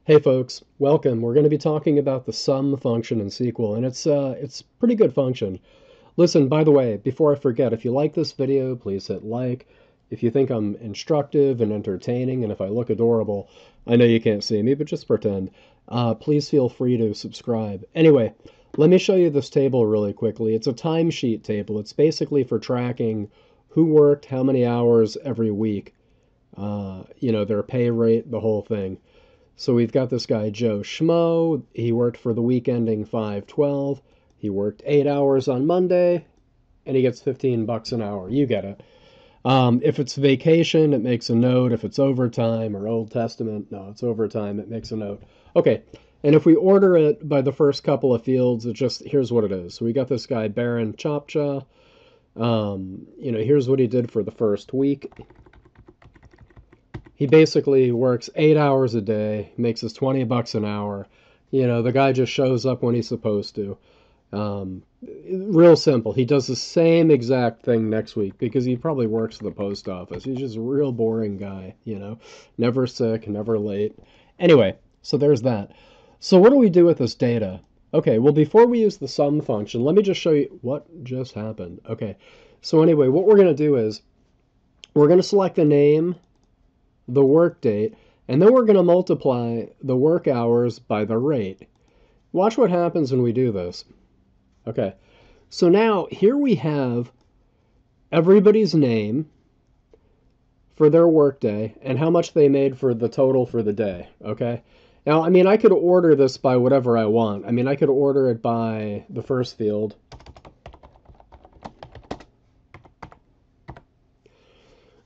Hey folks, welcome. We're going to be talking about the sum function in SQL, and it's pretty good function. Listen, by the way, before I forget, if you like this video, please hit like. If you think I'm instructive and entertaining, and if I look adorable, I know you can't see me, but just pretend. Please feel free to subscribe. Anyway, let me show you this table really quickly. It's a timesheet table. It's basically for tracking who worked how many hours every week. Their pay rate, the whole thing. So we've got this guy, Joe Schmo. He worked for the week ending 5/12. He worked 8 hours on Monday, and he gets 15 bucks an hour. You get it. If it's vacation, it makes a note. If it's overtime or Old Testament, no, it's overtime, it makes a note. Okay, and if we order it by the first couple of fields, here's what it is. So we got this guy, Baron Chopcha. Here's what he did for the first week. He basically works 8 hours a day, makes us 20 bucks an hour. The guy just shows up when he's supposed to. Real simple. He does the same exact thing next week because he probably works at the post office. He's just a real boring guy. Never sick, never late. Anyway, so there's that. So what do we do with this data? Okay, well, before we use the sum function, let me just show you what just happened. Okay, so anyway, what we're going to do is we're going to select the name, the work date, and then we're going to multiply the work hours by the rate. Watch what happens when we do this. Okay, so now here we have everybody's name for their work day and how much they made for the total for the day, okay? Now, I could order this by whatever I want. I could order it by the first field.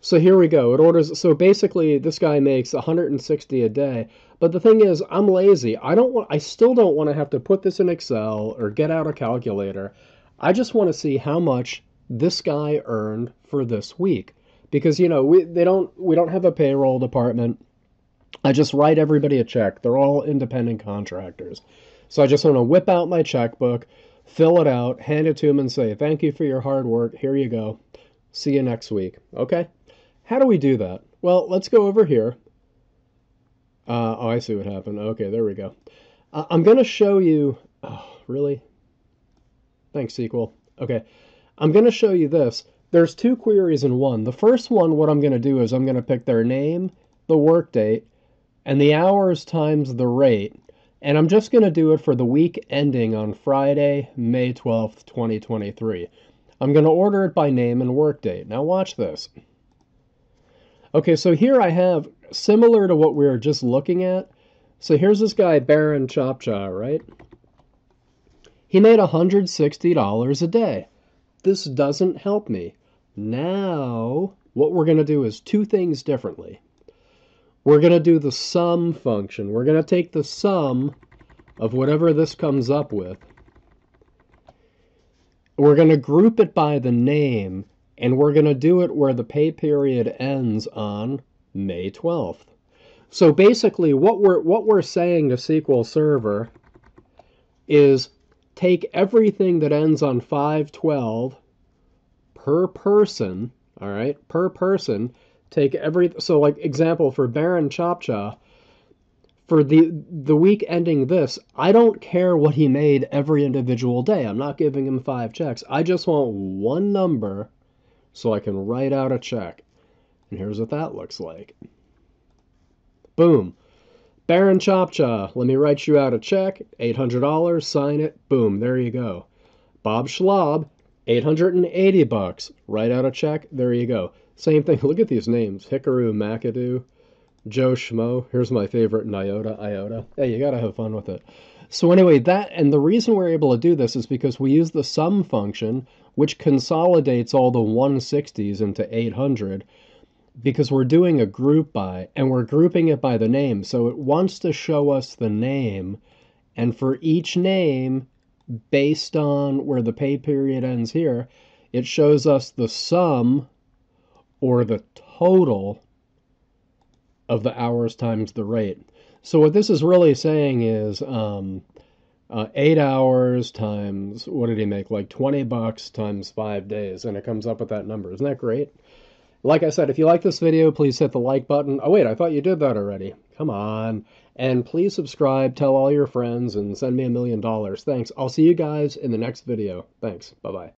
So here we go. It orders. So basically, this guy makes 160 a day. But the thing is, I'm lazy. I still don't want to have to put this in Excel or get out a calculator. I just want to see how much this guy earned for this week. Because we don't have a payroll department. I just write everybody a check. They're all independent contractors. So I just want to whip out my checkbook, fill it out, hand it to them, and say, "Thank you for your hard work. Here you go. See you next week." Okay? How do we do that? Well, let's go over here. Oh, I see what happened. Okay, there we go. I'm going to show you... Oh, really? Thanks, SQL. Okay, I'm going to show you this. There's two queries in one. The first one, what I'm going to do is I'm going to pick their name, the work date, and the hours times the rate. And I'm just going to do it for the week ending on Friday, May 12th, 2023. I'm going to order it by name and work date. Now watch this. Okay, so here I have, similar to what we were just looking at, so here's this guy, Baron Chopcha, right? He made $160 a day. This doesn't help me. Now, what we're going to do is two things differently. We're going to do the sum function. We're going to take the sum of whatever this comes up with. We're going to group it by the name, and we're going to do it where the pay period ends on May 12th. So basically, what we're saying to SQL Server is take everything that ends on 5/12 per person, all right, per person, so like example for Baron Chopcha, for the week ending this, I don't care what he made every individual day. I'm not giving him 5 checks. I just want one number so I can write out a check. And here's what that looks like. Boom. Baron Chopcha, let me write you out a check, $800, sign it, boom, there you go. Bob Schlob, 880 bucks, write out a check, there you go. Same thing, look at these names, Hikaru McAdoo, Joe Schmo, here's my favorite, Nyota, Iota. Hey, you gotta have fun with it. So anyway, and the reason we're able to do this is because we use the sum function, which consolidates all the 160s into 800, because we're doing a group by, and we're grouping it by the name. So it wants to show us the name, and for each name, based on where the pay period ends here, it shows us the sum or the total of the hours times the rate. So what this is really saying is 8 hours times, what did he make? Like 20 bucks times 5 days, and it comes up with that number. Isn't that great? Like I said, if you like this video, please hit the like button. Oh, wait, I thought you did that already. Come on. And please subscribe, tell all your friends, and send me $1 million. Thanks. I'll see you guys in the next video. Thanks. Bye-bye.